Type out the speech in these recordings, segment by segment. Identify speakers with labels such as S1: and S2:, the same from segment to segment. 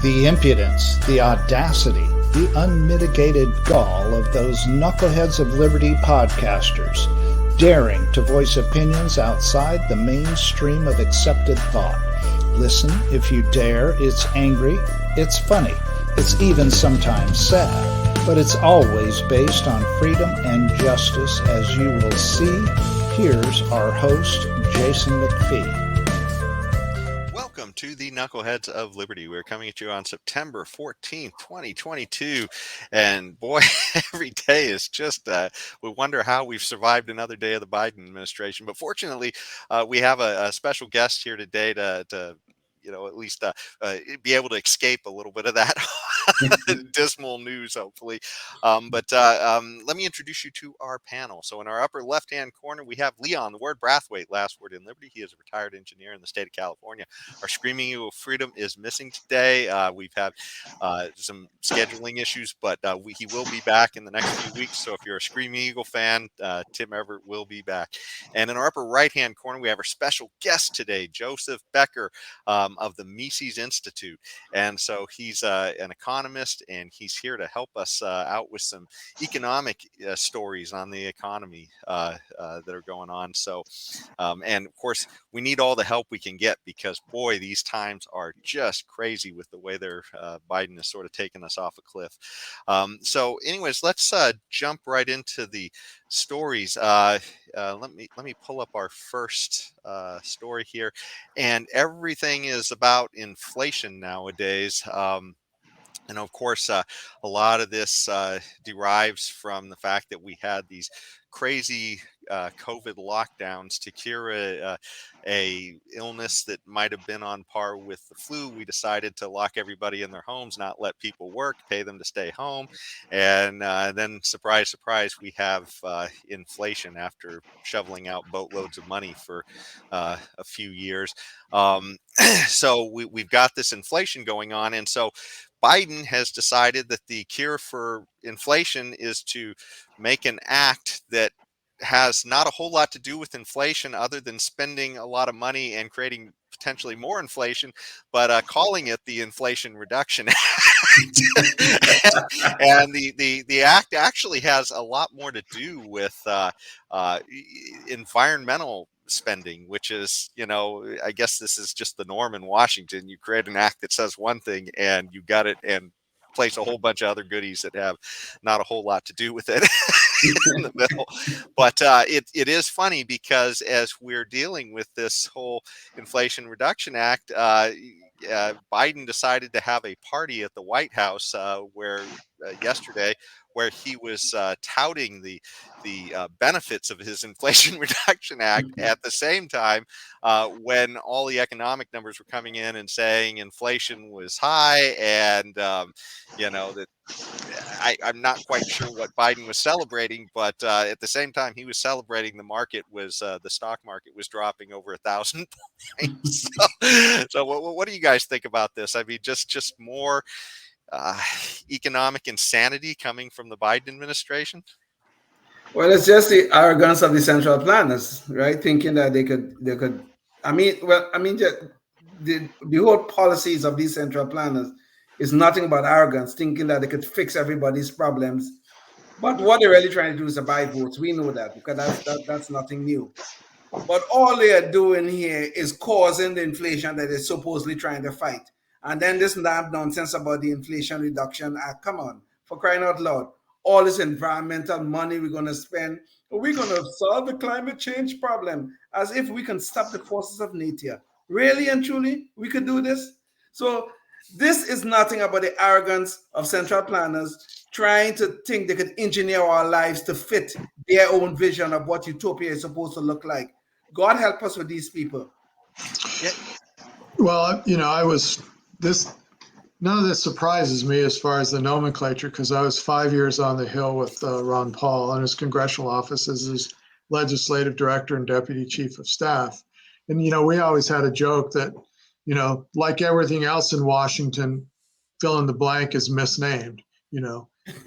S1: The impudence, the audacity, the unmitigated gall of those knuckleheads of liberty podcasters, daring to voice opinions outside the mainstream of accepted thought. Listen if you dare. It's angry, it's funny, it's even sometimes sad, but it's always based on freedom and justice, as you will see. Here's our host, Jason McPhee.
S2: Welcome to the Knuckleheads of Liberty. We're coming at you on September 14th, 2022. And boy, every day is just, we wonder how we've survived another day of the Biden administration. But fortunately, we have a special guest here today to at least be able to escape a little bit of that dismal news, hopefully. But let me introduce you to our panel. So in our upper left-hand corner, we have Leon, the word Brathwaite, last word in Liberty. He is a retired engineer in the state of California. Our Screaming Eagle of Freedom is missing today. We've had some scheduling issues, but he will be back in the next few weeks. So if you're a Screaming Eagle fan, Tim Everett will be back. And in our upper right-hand corner, we have our special guest today, Joseph Becker, of the Mises Institute. And so he's an economist, and he's here to help us out with some economic stories on the economy that are going on. So, and of course, we need all the help we can get because, boy, these times are just crazy with the way Biden is sort of taking us off a cliff. So anyways, let's jump right into the stories. Let me pull up our first story here, and everything is about inflation nowadays. And of course, a lot of this derives from the fact that we had these crazy COVID lockdowns to cure a illness that might have been on par with the flu. We decided to lock everybody in their homes, not let people work, pay them to stay home. And then, surprise, surprise, we have inflation after shoveling out boatloads of money for a few years. So we've got this inflation going on. And so Biden has decided that the cure for inflation is to make an act that has not a whole lot to do with inflation other than spending a lot of money and creating potentially more inflation, but calling it the Inflation Reduction Act. And the act actually has a lot more to do with environmental spending, which is, I guess this is just the norm in Washington. You create an act that says one thing and you got it, and place a whole bunch of other goodies that have not a whole lot to do with it in the middle. But it is funny because as we're dealing with this whole Inflation Reduction Act, Biden decided to have a party at the White House yesterday, where he was touting the benefits of his Inflation Reduction Act at the same time when all the economic numbers were coming in and saying inflation was high, and that I'm not quite sure what Biden was celebrating, but at the same time he was celebrating, the stock market was dropping over 1,000 points. So what do you guys think about this? I mean, just more economic insanity coming from the Biden administration?
S3: Well, it's just the arrogance of the central planners, right? Thinking that they could. Just the whole policies of these central planners is nothing but arrogance, thinking that they could fix everybody's problems. But what they're really trying to do is to buy votes. We know that because that's nothing new. But all they are doing here is causing the inflation that they're supposedly trying to fight. And then this damn nonsense about the Inflation Reduction Act. Come on, for crying out loud. All this environmental money we're going to spend, we're going to solve the climate change problem as if we can stop the forces of nature. Really and truly, we could do this? So this is nothing about the arrogance of central planners trying to think they could engineer our lives to fit their own vision of what utopia is supposed to look like. God help us with these people.
S4: Yeah. Well, none of this surprises me as far as the nomenclature, because I was 5 years on the Hill with Ron Paul in his congressional office as his legislative director and deputy chief of staff. And, we always had a joke that, like everything else in Washington, fill in the blank is misnamed,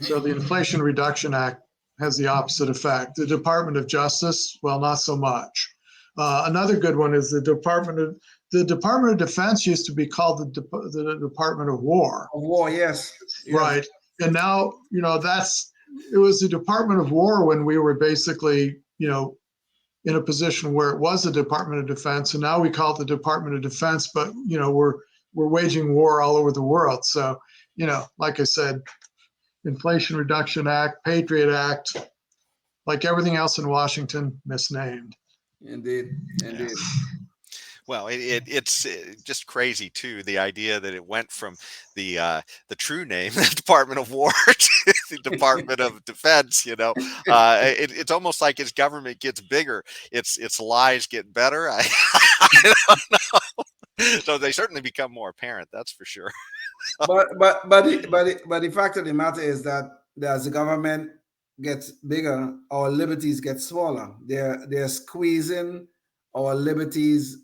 S4: So the Inflation Reduction Act has the opposite effect. The Department of Justice, well, not so much. Another good one is the Department of Defense used to be called the Department of War.
S3: War, yes.
S4: Right. And now, it was the Department of War when we were basically, in a position where it was the Department of Defense, and now we call it the Department of Defense, but, we're waging war all over the world. So, like I said, Inflation Reduction Act, Patriot Act, like everything else in Washington, misnamed.
S3: Indeed.
S2: Yeah. Well, it's just crazy too. The idea that it went from the true name, the Department of War, to the Department of Defense. It's almost like as government gets bigger, its lies get better. I don't know. So they certainly become more apparent. That's for sure.
S3: but the fact of the matter is that as the government gets bigger, our liberties get smaller. They're squeezing our liberties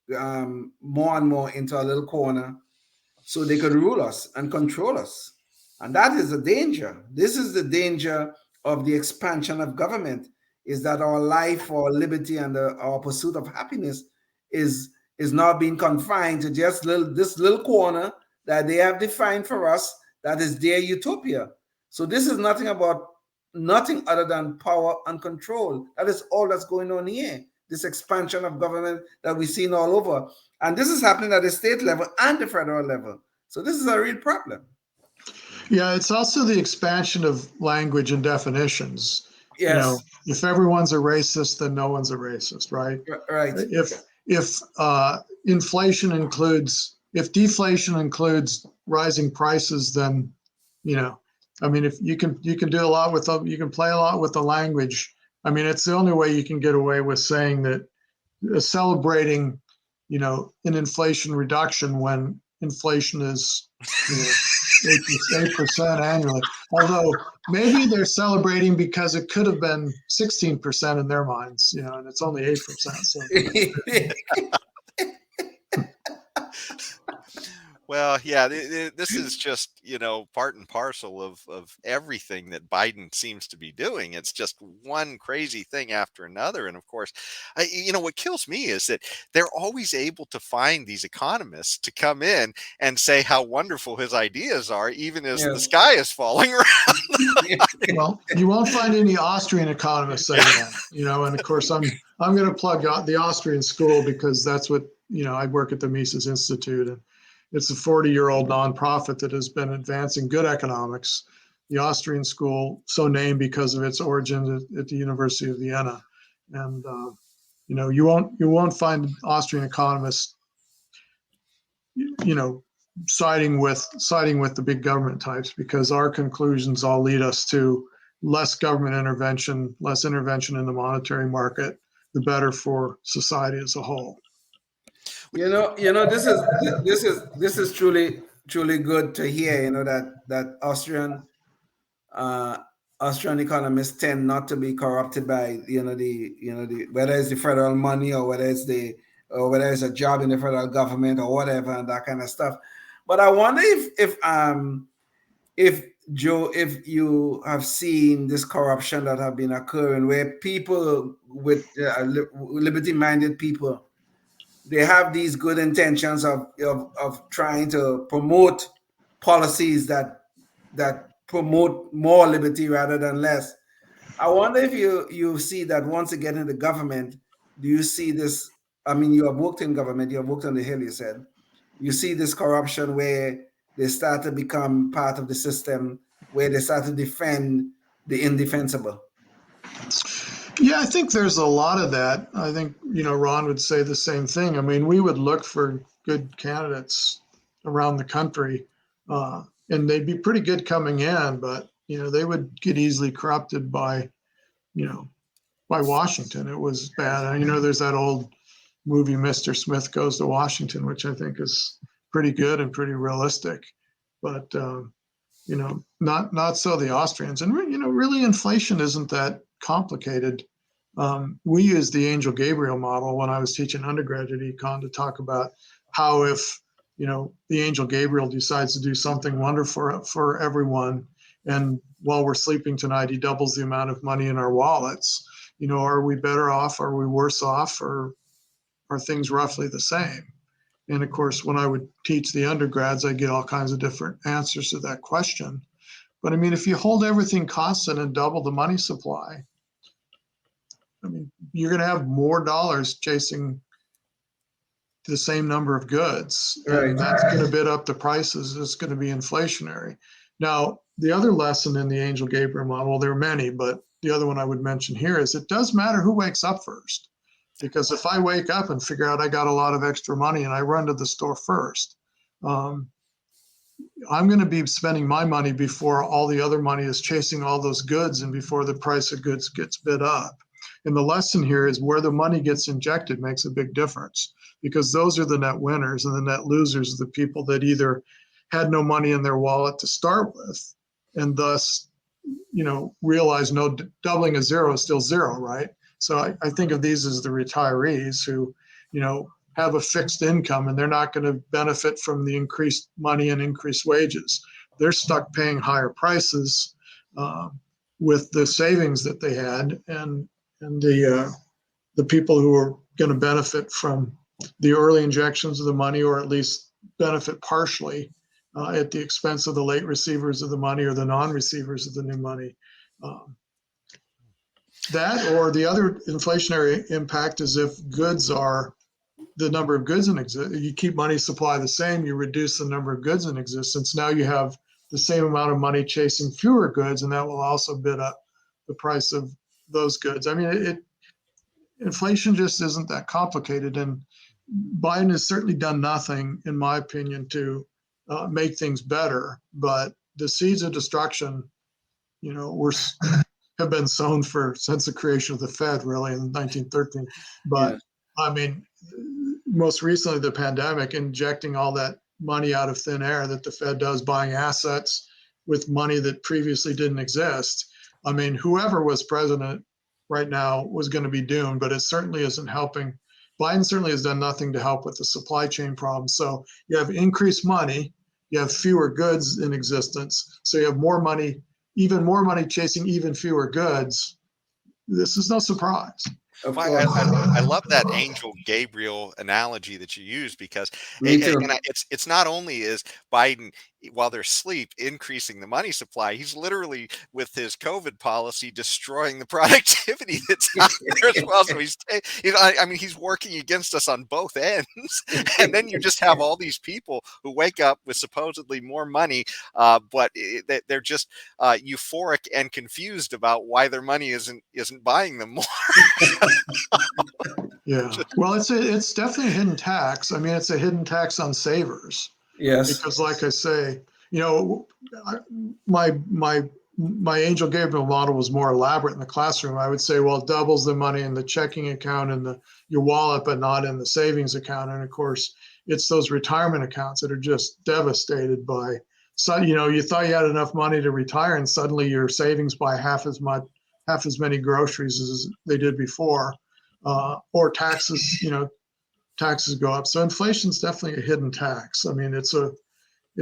S3: more and more into a little corner so they could rule us and control us. And that is the danger. This is the danger of the expansion of government, is that our life, our liberty, and our pursuit of happiness is not being confined to just this little corner that they have defined for us, that is their utopia. So this is nothing other than power and control. That is all that's going on here. This expansion of government that we've seen all over. And this is happening at the state level and the federal level. So this is a real problem.
S4: Yeah, it's also the expansion of language and definitions.
S3: Yes.
S4: If everyone's a racist, then no one's a racist, right?
S3: Right.
S4: If deflation includes rising prices, then, if you can do a lot with you can play a lot with the language. It's the only way you can get away with saying that celebrating, an inflation reduction when inflation is 8% annually. Although maybe they're celebrating because it could have been 16% in their minds, and it's only 8%. So.
S2: Well, yeah, this is just, part and parcel of everything that Biden seems to be doing. It's just one crazy thing after another. And of course, what kills me is that they're always able to find these economists to come in and say how wonderful his ideas are, even as the sky is falling around.
S4: Well, you won't find any Austrian economists saying that, and of course, I'm going to plug the Austrian school because that's what, I work at the Mises Institute, and it's a 40-year-old nonprofit that has been advancing good economics. The Austrian school, so named because of its origin at the University of Vienna. And, you won't find Austrian economists, siding with the big government types, because our conclusions all lead us to less government intervention, less intervention in the monetary market, the better for society as a whole.
S3: This is truly good to hear. That Austrian economists tend not to be corrupted by the whether it's the federal money or whether it's a job in the federal government or whatever, and that kind of stuff. But I wonder if Joe, if you have seen this corruption that have been occurring, where people with liberty-minded people, they have these good intentions of trying to promote policies that promote more liberty rather than less. I wonder if you see that once you get into government, do you see this? You have worked in government, you have worked on the Hill, you said. You see this corruption where they start to become part of the system, where they start to defend the indefensible.
S4: Yeah, I think there's a lot of that. I think, Ron would say the same thing. We would look for good candidates around the country, and they'd be pretty good coming in, but, they would get easily corrupted by Washington. It was bad. There's that old movie, Mr. Smith Goes to Washington, which I think is pretty good and pretty realistic, but, not so the Austrians. And, really inflation isn't that complicated. We used the Angel Gabriel model when I was teaching undergraduate econ to talk about how if, the Angel Gabriel decides to do something wonderful for everyone, and while we're sleeping tonight, he doubles the amount of money in our wallets, are we better off? Are we worse off? Or, are things roughly the same? And of course, when I would teach the undergrads, I get all kinds of different answers to that question. But I mean, if you hold everything constant and double the money supply, I mean, you're going to have more dollars chasing the same number of goods, and that's going to bid up the prices. It's going to be inflationary. Now, the other lesson in the Angel Gabriel model, well, there are many, but the other one I would mention here is it does matter who wakes up first. Because if I wake up and figure out I got a lot of extra money and I run to the store first, I'm going to be spending my money before all the other money is chasing all those goods and before the price of goods gets bid up. And the lesson here is where the money gets injected makes a big difference, because those are the net winners, and the net losers are the people that either had no money in their wallet to start with and thus, realize no doubling a zero is still zero, right? So I think of these as the retirees who, have a fixed income and they're not going to benefit from the increased money and increased wages. They're stuck paying higher prices with the savings that they had, and the people who are going to benefit from the early injections of the money, or at least benefit partially at the expense of the late receivers of the money or the non-receivers of the new money. That, or the other inflationary impact is if the number of goods in existence, you keep money supply the same, you reduce the number of goods in existence. Now you have the same amount of money chasing fewer goods, and that will also bid up the price of those goods. I mean, inflation just isn't that complicated, and Biden has certainly done nothing, in my opinion, to make things better. But the seeds of destruction, have been sown since the creation of the Fed, really, in 1913. But I mean, most recently, the pandemic, injecting all that money out of thin air that the Fed does, buying assets with money that previously didn't exist. I mean, whoever was president right now was going to be doomed, but it certainly isn't helping. Biden certainly has done nothing to help with the supply chain problem. So you have increased money, you have fewer goods in existence, so you have more money, even more money chasing even fewer goods. This is no surprise.
S2: I love that Angel Gabriel analogy that you use, because it's not only is Biden, while they're asleep, increasing the money supply, he's literally, with his COVID policy, destroying the productivity that's out there as well. So he's working against us on both ends. And then you just have all these people who wake up with supposedly more money, but they're just euphoric and confused about why their money isn't buying them more.
S4: Yeah, well, it's definitely a hidden tax. I mean, it's a hidden tax on savers.
S3: Yes.
S4: Because, like I say, my Angel Gabriel model was more elaborate in the classroom. I would say, well, it doubles the money in the checking account and your wallet, but not in the savings account. And of course, it's those retirement accounts that are just devastated by. So, you thought you had enough money to retire, and suddenly your savings buy half as many groceries as they did before, or taxes. Taxes go up. So inflation's definitely a hidden tax. I mean, and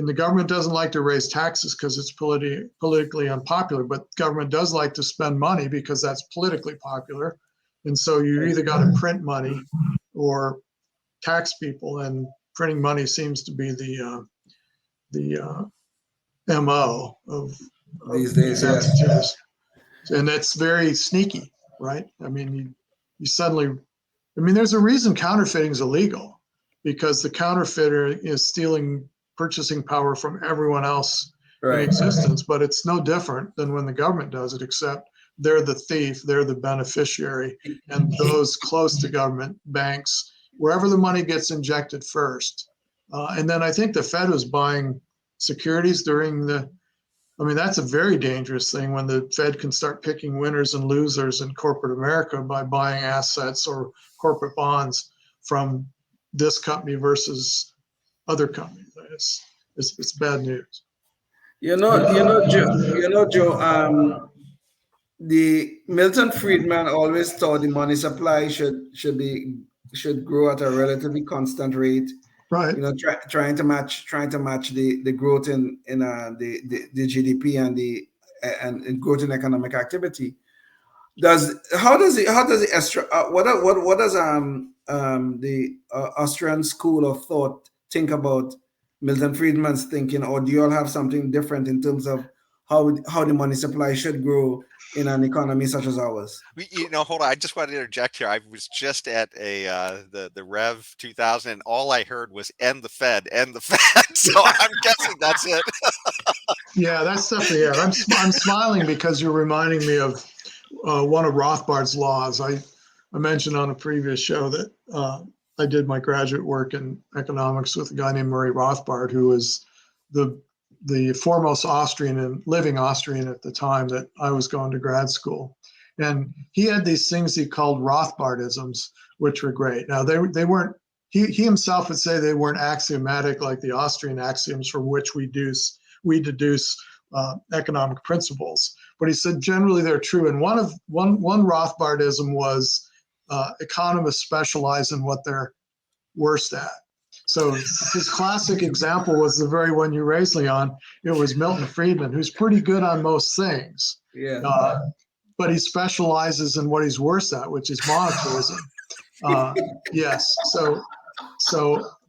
S4: the government doesn't like to raise taxes because it's politically unpopular, but government does like to spend money because that's politically popular. And so you either got to print money or tax people, and printing money seems to be the MO of
S3: these days.
S4: Yes. And that's very sneaky, right? I mean, you suddenly, there's a reason counterfeiting is illegal, because the counterfeiter is stealing purchasing power from everyone else in existence. But it's no different than when the government does it, except they're the thief, they're the beneficiary, and those close to government, banks, wherever the money gets injected first. And then I think the Fed was buying securities during that's a very dangerous thing, when the Fed can start picking winners and losers in corporate America by buying assets or corporate bonds from this company versus other companies. It's bad news.
S3: Joe. The Milton Friedman always thought the money supply should grow at a relatively constant rate.
S4: Right.
S3: Trying to match the growth in the GDP and growth in economic activity. What does the Austrian school of thought think about Milton Friedman's thinking, or do you all have something different in terms of how the money supply should grow in an economy such as ours?
S2: Hold on. I just wanted to interject here. I was just at the Rev 2000, and all I heard was "end the Fed, end the Fed." So I'm guessing that's it.
S4: Yeah, that's definitely it. I'm smiling because you're reminding me of one of Rothbard's laws. I mentioned on a previous show that I did my graduate work in economics with a guy named Murray Rothbard, who was the foremost Austrian and living Austrian at the time that I was going to grad school. And he had these things he called Rothbardisms, which were great. Now they weren't. He himself would say they weren't axiomatic like the Austrian axioms from which we deduce economic principles. But he said generally they're true. And one Rothbardism was economists specialize in what they're worst at. So his classic example was the very one you raised, Leon. It was Milton Friedman, who's pretty good on most things.
S3: Yeah.
S4: But he specializes in what he's worst at, which is monetarism. Yes. So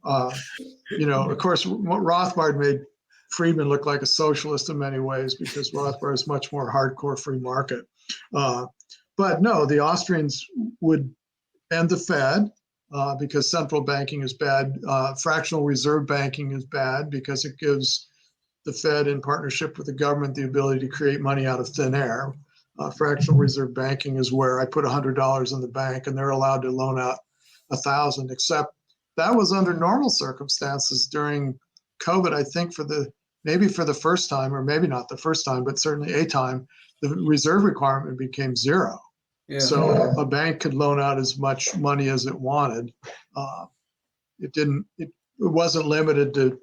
S4: of course, Rothbard made Friedman looked like a socialist in many ways because Rothbard is much more hardcore free market. But no, the Austrians would end the Fed because central banking is bad. Fractional reserve banking is bad because it gives the Fed in partnership with the government the ability to create money out of thin air. Fractional reserve banking is where I put $100 in the bank and they're allowed to loan out 1,000, except that was under normal circumstances during COVID. I think maybe for the first time, or maybe not the first time, but certainly a time, the reserve requirement became zero. Yeah. So a bank could loan out as much money as it wanted. It wasn't limited to,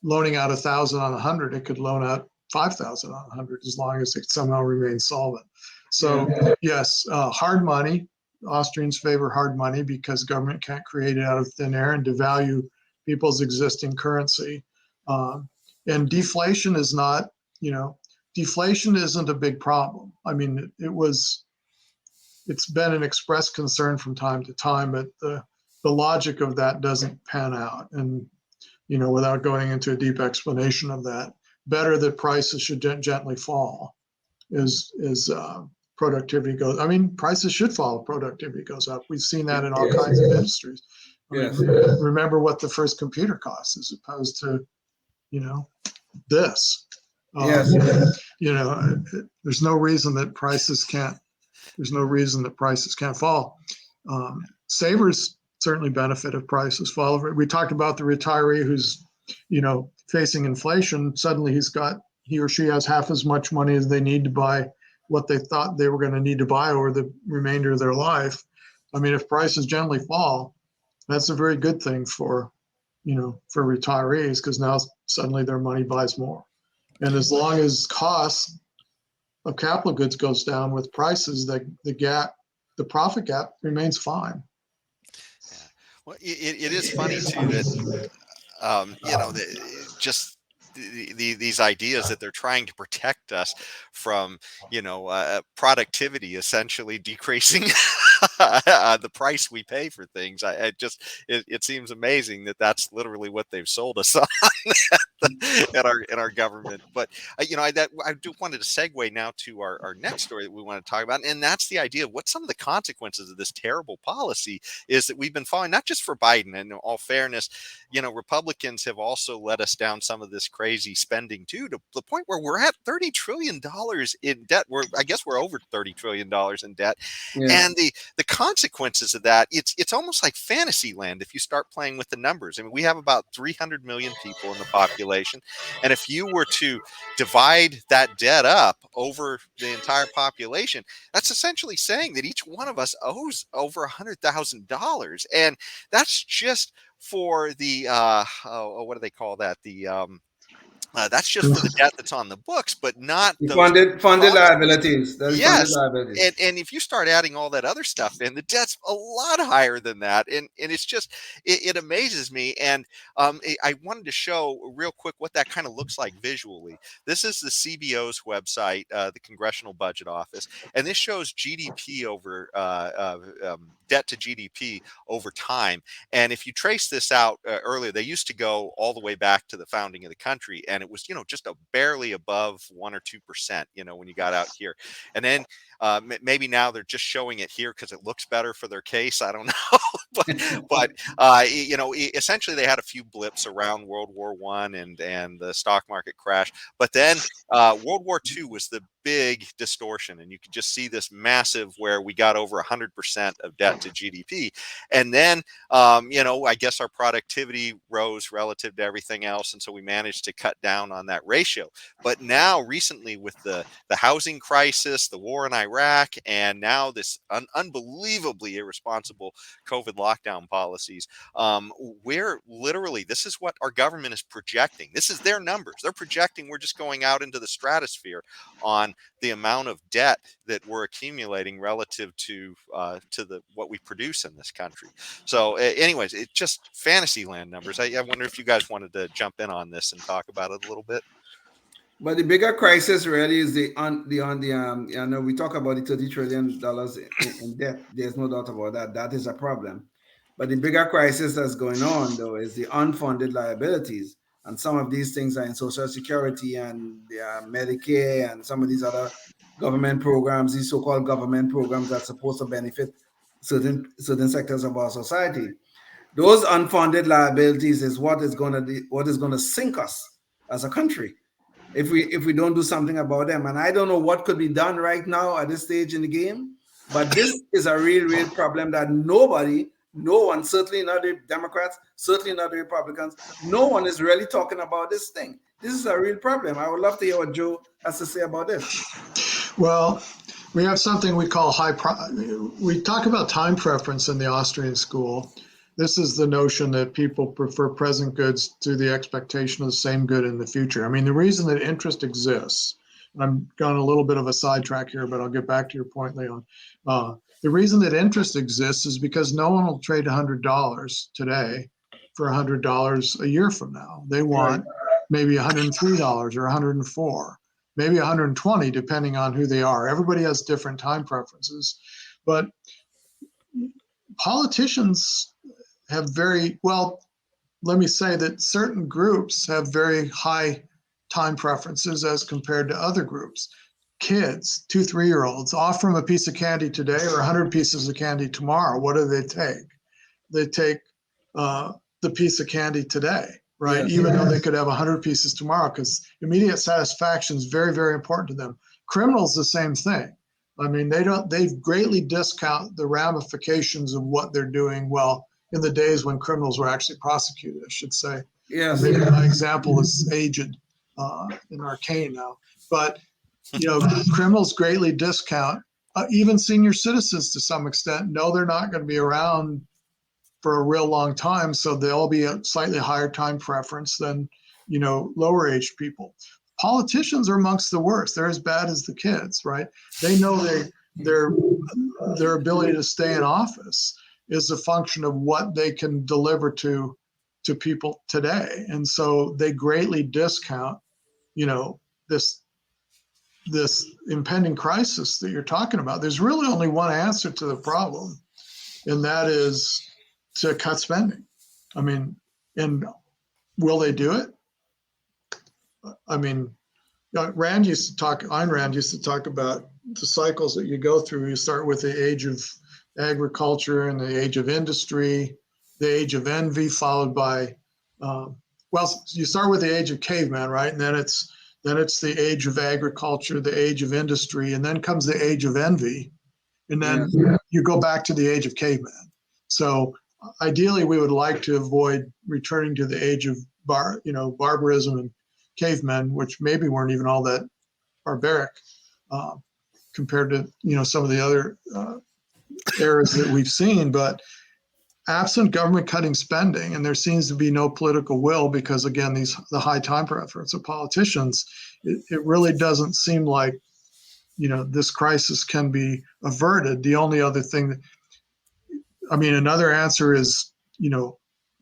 S4: loaning out 1,000 on 100. It could loan out 5,000 on 100 as long as it somehow remains solvent. So yes, hard money. Austrians favor hard money because government can't create it out of thin air and devalue people's existing currency. And deflation is not, deflation isn't a big problem. I mean, it's been an expressed concern from time to time, but the logic of that doesn't pan out. And, without going into a deep explanation of that, better that prices should gently fall as productivity goes. I mean, prices should fall if productivity goes up. We've seen that in all kinds of industries. Remember what the first computer cost as opposed to, this. There's no reason that prices can't fall. Savers certainly benefit if prices fall. We talked about the retiree who's, facing inflation. Suddenly he or she has half as much money as they need to buy what they thought they were going to need to buy over the remainder of their life. I mean, if prices generally fall, that's a very good thing for retirees because now suddenly their money buys more. And as long as costs of capital goods goes down with prices, the profit gap remains fine.
S2: Yeah. Well, it is funny too that just these ideas that they're trying to protect us from, productivity essentially decreasing the price we pay for things. It seems amazing that that's literally what they've sold us on in our government. But I do wanted to segue now to our next story that we want to talk about, and that's the idea of what some of the consequences of this terrible policy is that we've been following, not just for Biden. And in all fairness, Republicans have also led us down some of this crazy spending too, to the point where we're at $30 trillion in debt. I guess we're over $30 trillion in debt. Yeah. And the consequences of that, it's almost like fantasy land if you start playing with the numbers. I mean, we have about 300 million people in the population. And if you were to divide that debt up over the entire population, that's essentially saying that each one of us owes over $100,000. And that's just for the what do they call that? That's just for the debt that's on the books, but not
S3: The
S2: those
S3: funded
S2: policies.
S3: liabilities. That's the funded
S2: Yes,
S3: liabilities.
S2: and if you start adding all that other stuff in, the debt's a lot higher than that, and it's just it amazes me. And I wanted to show real quick what that kind of looks like visually. This is the CBO's website, the Congressional Budget Office, and this shows GDP over debt to GDP over time. And if you trace this out earlier, they used to go all the way back to the founding of the country, and it was just a barely above 1 or 2%. When you got out here. And then maybe now they're just showing it here because it looks better for their case. I don't know, but essentially they had a few blips around World War I and the stock market crash, but then World War II was the big distortion, and you could just see this massive where we got over 100% of debt to GDP, and then I guess our productivity rose relative to everything else, and so we managed to cut down on that ratio. But now recently with the housing crisis, the war in Iraq, and now this unbelievably irresponsible COVID lockdown policies, we're literally, this is what our government is projecting. This is their numbers. They're projecting we're just going out into the stratosphere on the amount of debt that we're accumulating relative to what we produce in this country. So anyways, it's just fantasy land numbers. I wonder if you guys wanted to jump in on this and talk about it a little bit.
S3: But the bigger crisis really is we talk about the $30 trillion in debt. There's no doubt about that. That is a problem. But the bigger crisis that's going on, though, is the unfunded liabilities. And some of these things are in Social Security and Medicare and some of these other government programs, these so-called government programs that's supposed to benefit certain sectors of our society. Those unfunded liabilities is what is going to sink us as a country if we don't do something about them. And I don't know what could be done right now at this stage in the game, but this is a real problem that no one, certainly not the Democrats, certainly not the Republicans, no one is really talking about this thing. This is a real problem. I would love to hear what Joe has to say about this.
S4: Well, we have something we call we talk about time preference in the Austrian school. This is the notion that people prefer present goods to the expectation of the same good in the future. I mean, the reason that interest exists, I'm going a little bit of a sidetrack here, but I'll get back to your point, Leon. The reason that interest exists is because no one will trade $100 today for $100 a year from now. They want maybe $103 or $104, maybe $120, depending on who they are. Everybody has different time preferences, but politicians have let me say that certain groups have very high time preferences as compared to other groups. Kids, 2, 3-year-olds, offer them a piece of candy today or 100 pieces of candy tomorrow. What do they take? They take the piece of candy today, right?
S3: Yes.
S4: Even though they could have 100 pieces tomorrow, because immediate satisfaction is very, very important to them. Criminals, the same thing. I mean, they greatly discount the ramifications of what they're doing. Well, in the days when criminals were actually prosecuted, I should say.
S3: Yes.
S4: Maybe my example is aged and arcane now. But, criminals greatly discount, even senior citizens to some extent, know they're not going to be around for a real long time. So they'll be a slightly higher time preference than, lower aged people. Politicians are amongst the worst. They're as bad as the kids, right? They know their ability to stay in office is a function of what they can deliver to people today. And so they greatly discount, this impending crisis that you're talking about. There's really only one answer to the problem, and that is to cut spending. I mean, and will they do it? I mean, Ayn Rand used to talk about the cycles that you go through. You start with the age of agriculture and the age of industry, the age of envy, followed by, you start with the age of caveman, right? And then it's the age of agriculture, the age of industry, and then comes the age of envy. And then you go back to the age of caveman. So ideally, we would like to avoid returning to the age of barbarism and cavemen, which maybe weren't even all that barbaric compared to some of the other eras that we've seen. But absent government cutting spending, and there seems to be no political will because, again, the high time preference of politicians, it really doesn't seem like, this crisis can be averted. The only other thing another answer is,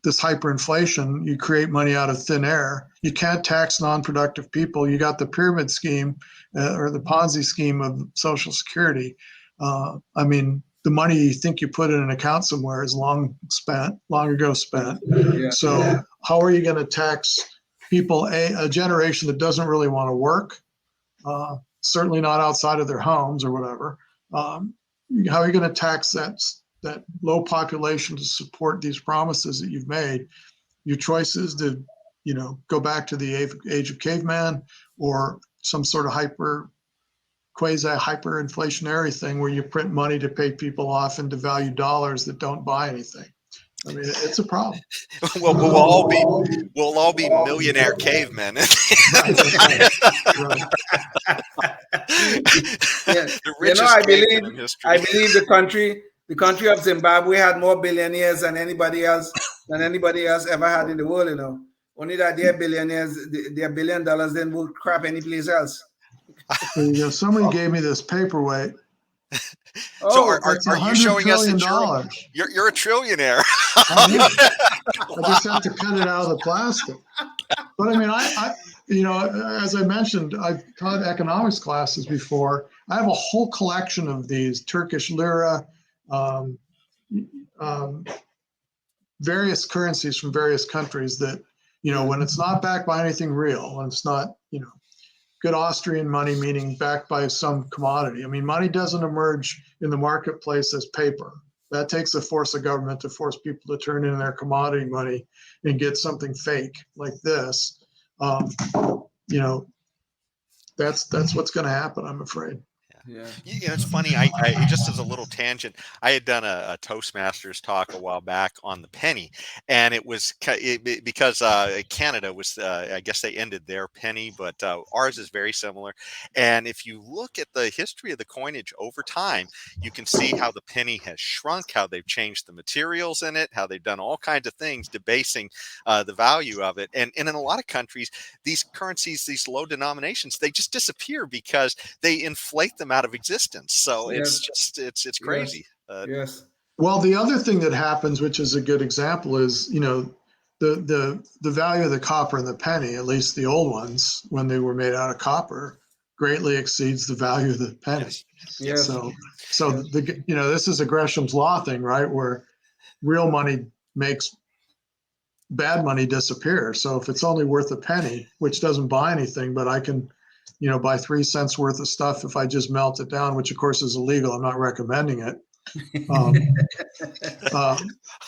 S4: this hyperinflation. You create money out of thin air. You can't tax non-productive people. You got the pyramid scheme or the Ponzi scheme of Social Security. The money you think you put in an account somewhere is long ago spent.
S3: Yeah.
S4: So how are you going to tax people, a generation that doesn't really want to work, certainly not outside of their homes or whatever? How are you going to tax that low population to support these promises that you've made? Your choice is to, go back to the age of caveman or some sort of quasi-hyperinflationary thing where you print money to pay people off and devalue dollars that don't buy anything. It's a problem.
S2: Well, we'll all be millionaire cavemen.
S3: Yeah.
S2: The richest cavemen in history.
S3: I believe the country of Zimbabwe had more billionaires than anybody else ever had in the world. Only that their billionaires, their $1 billion didn't move crap anyplace else.
S4: Somebody gave me this paperweight.
S2: So are you showing us that you're a trillionaire?
S4: I just have to cut it out of the plastic. But as I mentioned, I've taught economics classes before. I have a whole collection of these Turkish lira, various currencies from various countries that, when it's not backed by anything real, when it's not, good Austrian money, meaning backed by some commodity. Money doesn't emerge in the marketplace as paper. That takes the force of government to force people to turn in their commodity money and get something fake like this. That's what's going to happen, I'm afraid.
S2: Yeah. It's funny. I just as a little tangent, I had done a Toastmasters talk a while back on the penny, and it was because Canada was, I guess they ended their penny, but ours is very similar. And if you look at the history of the coinage over time, you can see how the penny has shrunk, how they've changed the materials in it, how they've done all kinds of things debasing the value of it. And in a lot of countries, these currencies, these low denominations, they just disappear because they inflate them out of existence. So it's crazy.
S3: Yes.
S4: Well, the other thing that happens, which is a good example, is the value of the copper in the penny, at least the old ones, when they were made out of copper, greatly exceeds the value of the penny.
S3: Yes.
S4: So this is a Gresham's law thing, right? Where real money makes bad money disappear. So if it's only worth a penny, which doesn't buy anything, but I can buy 3 cents worth of stuff if I just melt it down, which of course is illegal. I'm not recommending it. But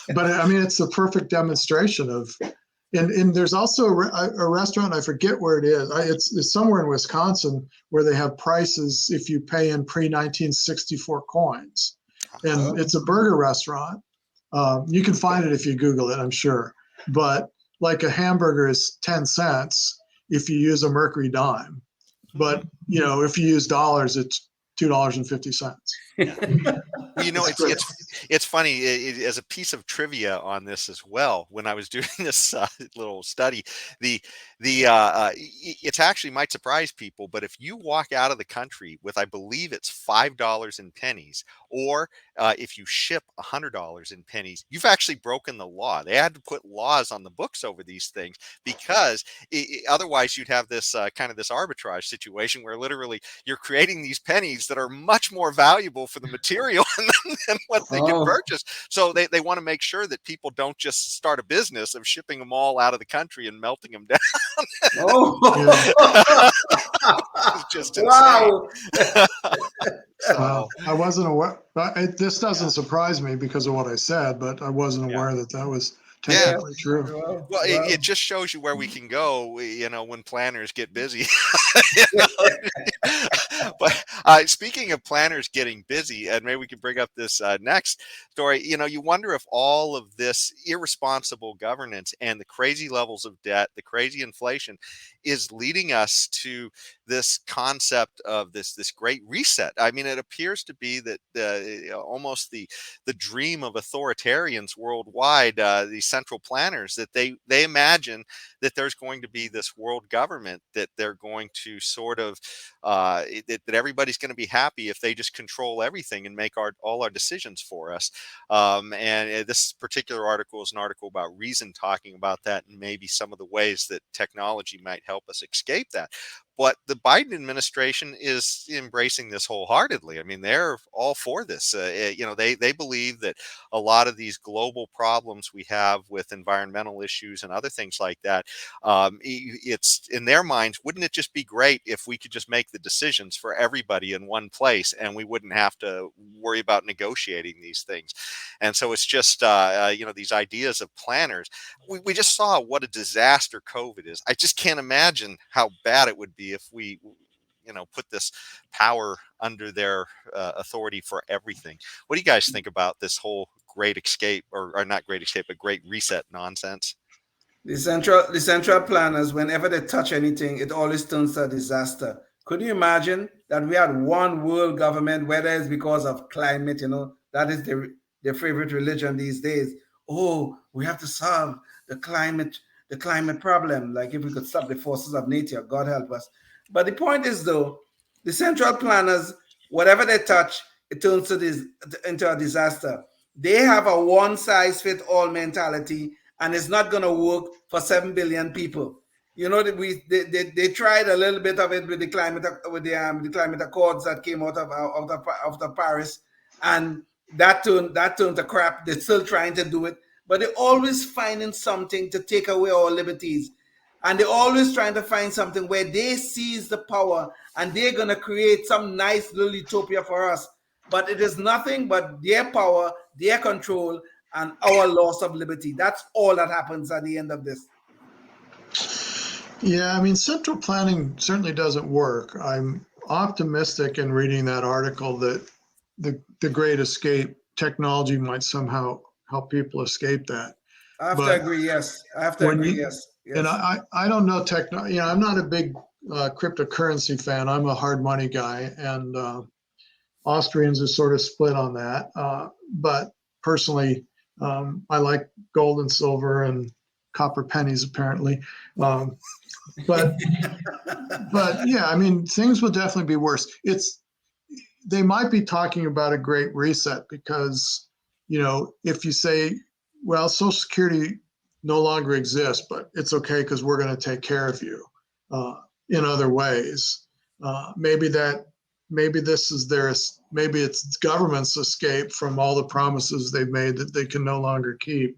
S4: it's a perfect demonstration of, and there's also a restaurant, I forget where it is. It's somewhere in Wisconsin where they have prices if you pay in pre-1964 coins. And it's a burger restaurant. You can find it if you Google it, I'm sure. But like a hamburger is 10 cents if you use a Mercury dime. But, if you use dollars, it's $2.50.
S2: Yeah. It's funny, as a piece of trivia on this as well. When I was doing this little study, it's actually might surprise people, but if you walk out of the country with, I believe it's $5 in pennies, or if you ship $100 in pennies, you've actually broken the law. They had to put laws on the books over these things because otherwise you'd have this kind of this arbitrage situation where literally you're creating these pennies that are much more valuable for the material than what they can purchase. So they want to make sure that people don't just start a business of shipping them all out of the country and melting them down. It's just insane.
S3: Wow.
S4: So, I wasn't aware. This doesn't surprise me because of what I said, but I wasn't aware that was technically true.
S2: Well, it just shows you where we can go, when planners get busy. You know? But speaking of planners getting busy, and maybe we can bring up this next story, you wonder if all of this irresponsible governance and the crazy levels of debt, the crazy inflation, is leading us to this concept of this great reset. I mean, it appears to be that almost the dream of authoritarians worldwide, these central planners, that they imagine that there's going to be this world government, that they're going to sort of that everybody's going to be happy if they just control everything and make all our decisions for us. And this particular article is an article about Reason, talking about that and maybe some of the ways that technology might help us escape that. But the Biden administration is embracing this wholeheartedly. I mean, they're all for this. They believe that a lot of these global problems we have with environmental issues and other things like that, it's in their minds, wouldn't it just be great if we could just make the decisions for everybody in one place and we wouldn't have to worry about negotiating these things? And so it's just, these ideas of planners. We just saw what a disaster COVID is. I just can't imagine how bad it would be if we put this power under their authority for everything. What do you guys think about this whole great escape, or not great escape, but great reset nonsense?
S3: The central planners, whenever they touch anything, it always turns to a disaster. Could you imagine that we had one world government, whether it's because of climate, that is their favorite religion these days. Oh, we have to solve the climate problem. Like, if we could stop the forces of nature, God help us. But the point is, though, the central planners, whatever they touch, it turns into a disaster. They have a one-size-fits-all mentality, and it's not going to work for 7 billion people. They tried a little bit of it with the climate accords that came out of Paris, and that turned to crap. They're still trying to do it, but they're always finding something to take away our liberties. And they're always trying to find something where they seize the power and they're going to create some nice little utopia for us. But it is nothing but their power, their control, and our loss of liberty. That's all that happens at the end of this.
S4: Yeah, I mean, central planning certainly doesn't work. I'm optimistic in reading that article that the Great Escape technology might somehow help people escape that.
S3: I have to agree, yes. Yes.
S4: And I don't know I'm not a big cryptocurrency fan. I'm a hard money guy, and Austrians are sort of split on that. But personally, I like gold and silver and copper pennies, apparently. But yeah, I mean, things will definitely be worse. They might be talking about a great reset because, if you say, well, Social Security no longer exists, but it's okay because we're going to take care of you in other ways. Maybe it's government's escape from all the promises they've made that they can no longer keep.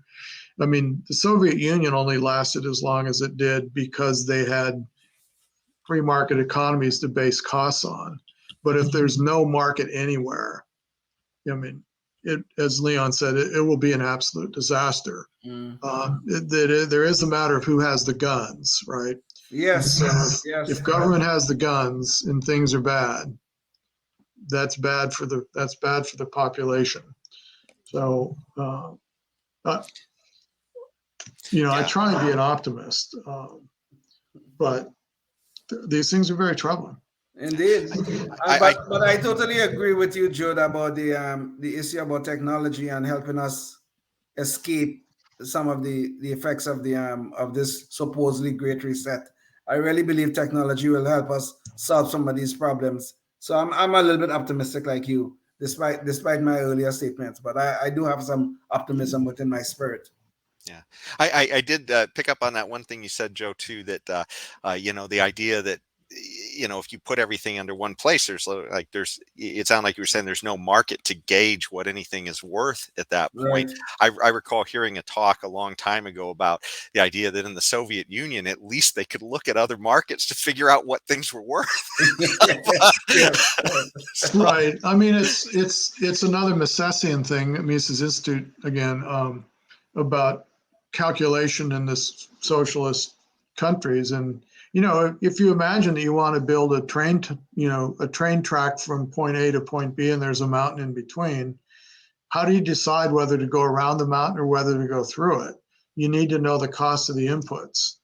S4: I mean, the Soviet Union only lasted as long as it did because they had free market economies to base costs on. But if there's no market anywhere, I mean, as Leon said, it will be an absolute disaster. There is a matter of who has the guns, right?
S3: Yes.
S4: So if government has the guns and things are bad, that's bad for the population. So, I try and be an optimist, but these things are very troubling.
S3: Indeed. But I totally agree with you, Jude, about the issue about technology and helping us escape some of the effects of this supposedly great reset. I really believe technology will help us solve some of these problems. So I'm a little bit optimistic like you, despite my earlier statements. But I do have some optimism within my spirit.
S2: Yeah, I did pick up on that one thing you said, Joe, too, that the idea that if you put everything under one place, it sounded like you were saying there's no market to gauge what anything is worth at that point. Right. I recall hearing a talk a long time ago about the idea that in the Soviet Union, at least they could look at other markets to figure out what things were worth.
S4: Right. I mean, it's another Misesian thing, Mises Institute again, about calculation in this socialist countries. And, if you imagine that you want to build a train track from point A to point B, and there's a mountain in between, how do you decide whether to go around the mountain or whether to go through it? You need to know the cost of the inputs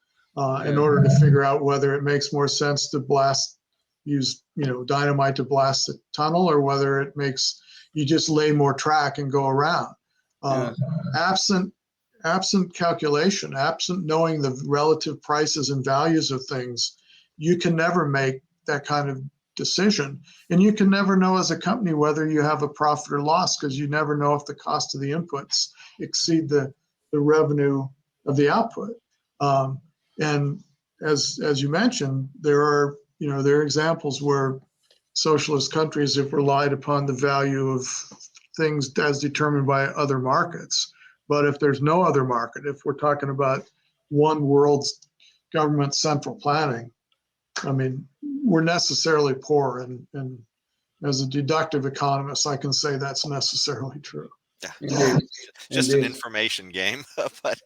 S4: in order to figure out whether it makes more sense to use dynamite to blast the tunnel, or whether it makes you just lay more track and go around. Absent calculation, absent knowing the relative prices and values of things, you can never make that kind of decision. And you can never know as a company whether you have a profit or loss, because you never know if the cost of the inputs exceed the revenue of the output. And as you mentioned, there are examples where socialist countries have relied upon the value of things as determined by other markets. But if there's no other market, if we're talking about one world's government central planning, I mean, we're necessarily poor. And as a deductive economist, I can say that's necessarily true.
S2: Yeah, just an information game. But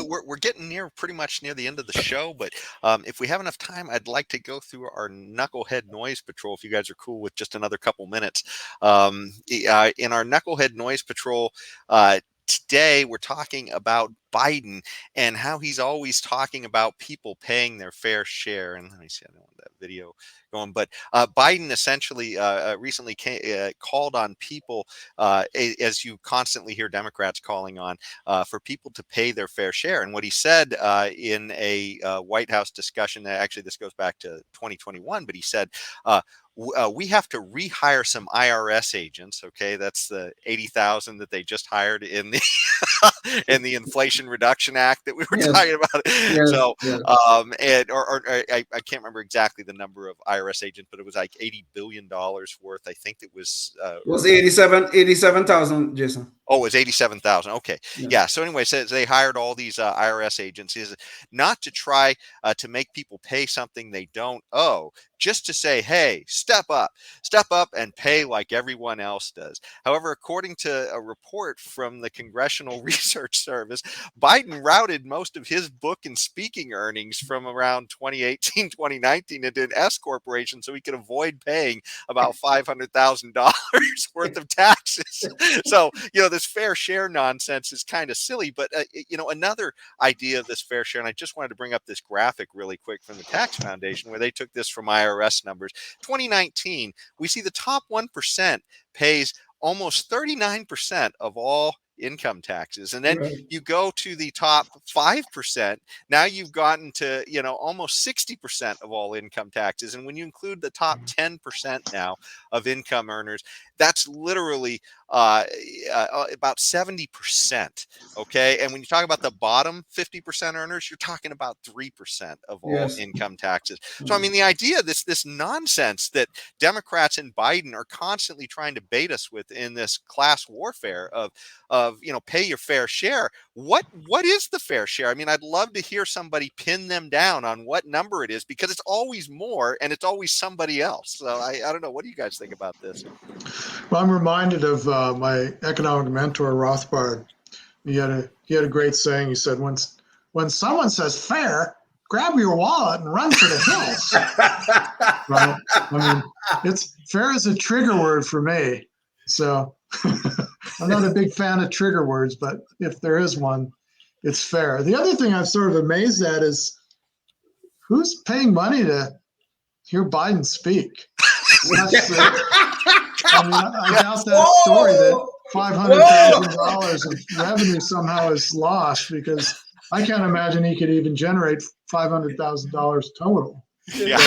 S2: we're getting pretty much near the end of the show. But if we have enough time, I'd like to go through our Knucklehead Noise Patrol, if you guys are cool with just another couple minutes. In our Knucklehead Noise Patrol, today we're talking about Biden and how he's always talking about people paying their fair share. And let me see, I don't want that video going, but Biden essentially recently called on people, as you constantly hear Democrats calling on, for people to pay their fair share. And what he said in a White House discussion, actually this goes back to 2021, but he said, we have to rehire some IRS agents. Okay, that's the 80,000 that they just hired in the in the Inflation Reduction Act that we were talking about. So, I can't remember exactly the number of IRS agents, but it was like $80 billion worth. I think it was.
S3: It was 87,000, Jason.
S2: Oh, it was 87,000. Okay. Yeah. So anyway, says they hired all these IRS agencies not to try to make people pay something they don't owe, just to say, hey, step up and pay like everyone else does. However, according to a report from the Congressional Research Service, Biden routed most of his book and speaking earnings from around 2018, 2019 into an S corporation so he could avoid paying about $500,000 worth of taxes. So, this fair share nonsense is kind of silly. But, another idea of this fair share, and I just wanted to bring up this graphic really quick from the Tax Foundation, where they took this from IRS numbers. 2019, we see the top 1% pays almost 39% of all income taxes. And then you go to the top 5%. Now you've gotten to, almost 60% of all income taxes. And when you include the top 10% now of income earners, that's literally about 70%. Okay. And when you talk about the bottom 50% earners, you're talking about 3% of all income taxes. So, I mean, the idea, this nonsense that Democrats and Biden are constantly trying to bait us with in this class warfare of pay your fair share. What is the fair share? I mean, I'd love to hear somebody pin them down on what number it is, because it's always more and it's always somebody else. So I don't know. What do you guys think about this?
S4: Well, I'm reminded of my economic mentor, Rothbard. He had a great saying. He said, when someone says fair, grab your wallet and run for the hills. Right? I mean, it's fair is a trigger word for me. So I'm not a big fan of trigger words, but if there is one, it's fair. The other thing I'm sort of amazed at is who's paying money to hear Biden speak? I doubt that story that $500,000 of revenue somehow is lost, because I can't imagine he could even generate $500,000 total.
S2: Yeah.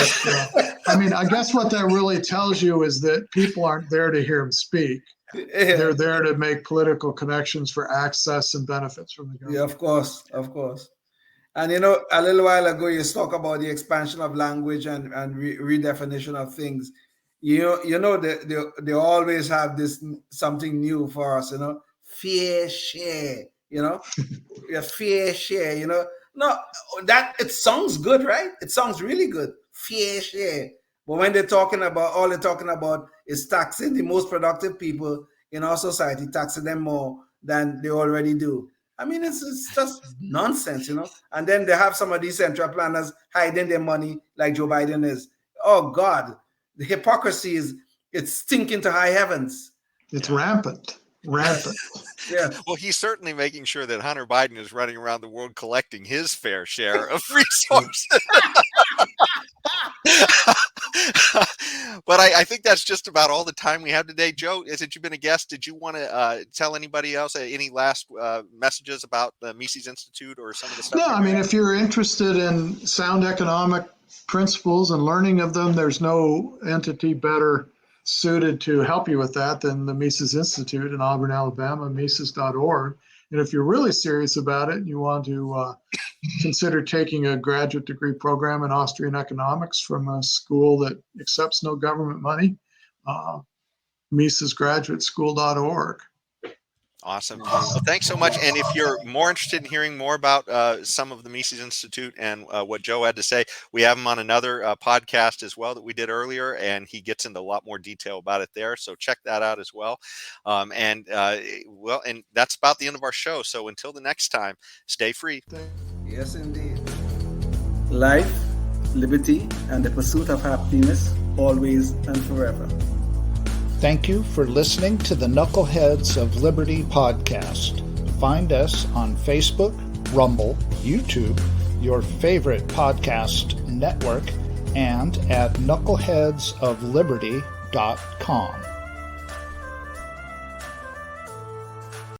S4: But, I guess what that really tells you is that people aren't there to hear him speak. They're there to make political connections for access and benefits from the government.
S3: Yeah, of course. And a little while ago, you talk about the expansion of language and redefinition of things. They always have this something new for us. Fair share. Fair share. No, that it sounds good, right? It sounds really good. Fair share. But when all they're talking about is taxing the most productive people in our society, taxing them more than they already do. I mean, it's just nonsense, And then they have some of these central planners hiding their money like Joe Biden is. Oh, God. The hypocrisy it's stinking to high heavens.
S4: It's rampant.
S3: Yes.
S2: Well, he's certainly making sure that Hunter Biden is running around the world collecting his fair share of resources. But I think that's just about all the time we have today. Joe, since you've been a guest, did you want to tell anybody else any last messages about the Mises Institute or some of the stuff?
S4: No, I mean, if you're interested in sound economic principles and learning of them, there's no entity better suited to help you with that than the Mises Institute in Auburn, Alabama, Mises.org. And if you're really serious about it and you want to consider taking a graduate degree program in Austrian economics from a school that accepts no government money, MisesGraduateSchool.org.
S2: Awesome. Well, thanks so much. And if you're more interested in hearing more about some of the Mises Institute and what Joe had to say, we have him on another podcast as well that we did earlier, and he gets into a lot more detail about it there. So check that out as well. And that's about the end of our show. So until the next time, stay free.
S3: Yes, indeed. Life, liberty, and the pursuit of happiness, always and forever.
S1: Thank you for listening to the Knuckleheads of Liberty podcast. Find us on Facebook, Rumble, YouTube, your favorite podcast network, and at knuckleheadsofliberty.com.